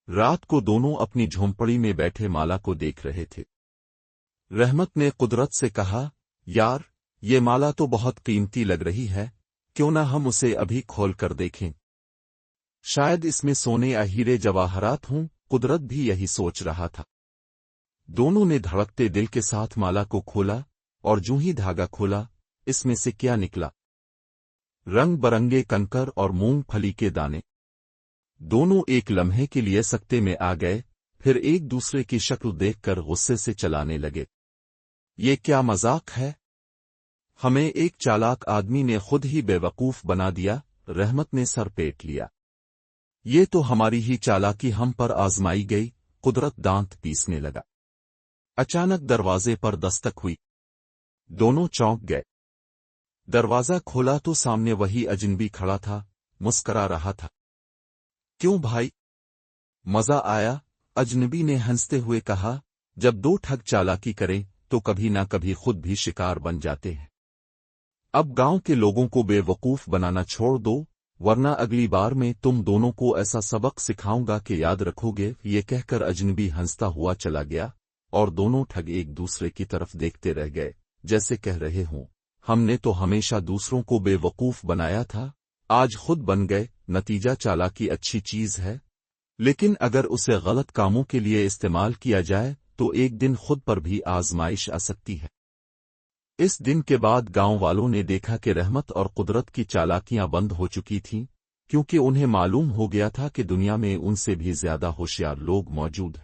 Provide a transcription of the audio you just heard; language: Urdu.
رات کو دونوں اپنی جھونپڑی میں بیٹھے مالا کو دیکھ رہے تھے۔ رحمت نے قدرت سے کہا، یار، یہ مالا تو بہت قیمتی لگ رہی ہے، کیوں نہ ہم اسے ابھی کھول کر دیکھیں؟ شاید اس میں سونے یا ہیرے جواہرات ہوں۔ قدرت بھی یہی سوچ رہا تھا۔ دونوں نے دھڑکتے دل کے ساتھ مالا کو کھولا، اور جوں ہی دھاگا کھولا، اس میں سے کیا نکلا؟ رنگ برنگے کنکر اور مونگ پھلی کے دانے۔ دونوں ایک لمحے کے لیے سکتے میں آ گئے، پھر ایک دوسرے کی شکل دیکھ کر غصے سے چلانے لگے۔ یہ کیا مذاق ہے؟ ہمیں ایک چالاک آدمی نے خود ہی بے وقوف بنا دیا۔ رحمت نے سر پیٹ لیا۔ یہ تو ہماری ہی چالاکی ہم پر آزمائی گئی۔ قدرت دانت پیسنے لگا۔ اچانک دروازے پر دستک ہوئی۔ دونوں چونک گئے۔ دروازہ کھولا تو سامنے وہی اجنبی کھڑا تھا، مسکرا رہا تھا۔ کیوں بھائی، مزہ آیا؟ اجنبی نے ہنستے ہوئے کہا، جب دو ٹھگ چالاکی کریں تو کبھی نہ کبھی خود بھی شکار بن جاتے ہیں۔ اب گاؤں کے لوگوں کو بے وقوف بنانا چھوڑ دو، ورنہ اگلی بار میں تم دونوں کو ایسا سبق سکھاؤں گا کہ یاد رکھو گے۔ یہ کہہ کر اجنبی ہنستا ہوا چلا گیا، اور دونوں ٹھگ ایک دوسرے کی طرف دیکھتے رہ گئے، جیسے کہہ رہے ہوں، ہم نے تو ہمیشہ دوسروں کو بے وقوف بنایا تھا، آج خود بن گئے۔ نتیجہ چالاکی اچھی چیز ہے، لیکن اگر اسے غلط کاموں کے لیے استعمال کیا جائے تو ایک دن خود پر بھی آزمائش آ سکتی ہے۔ اس دن کے بعد گاؤں والوں نے دیکھا کہ رحمت اور قدرت کی چالاکیاں بند ہو چکی تھیں، کیونکہ انہیں معلوم ہو گیا تھا کہ دنیا میں ان سے بھی زیادہ ہوشیار لوگ موجود ہیں۔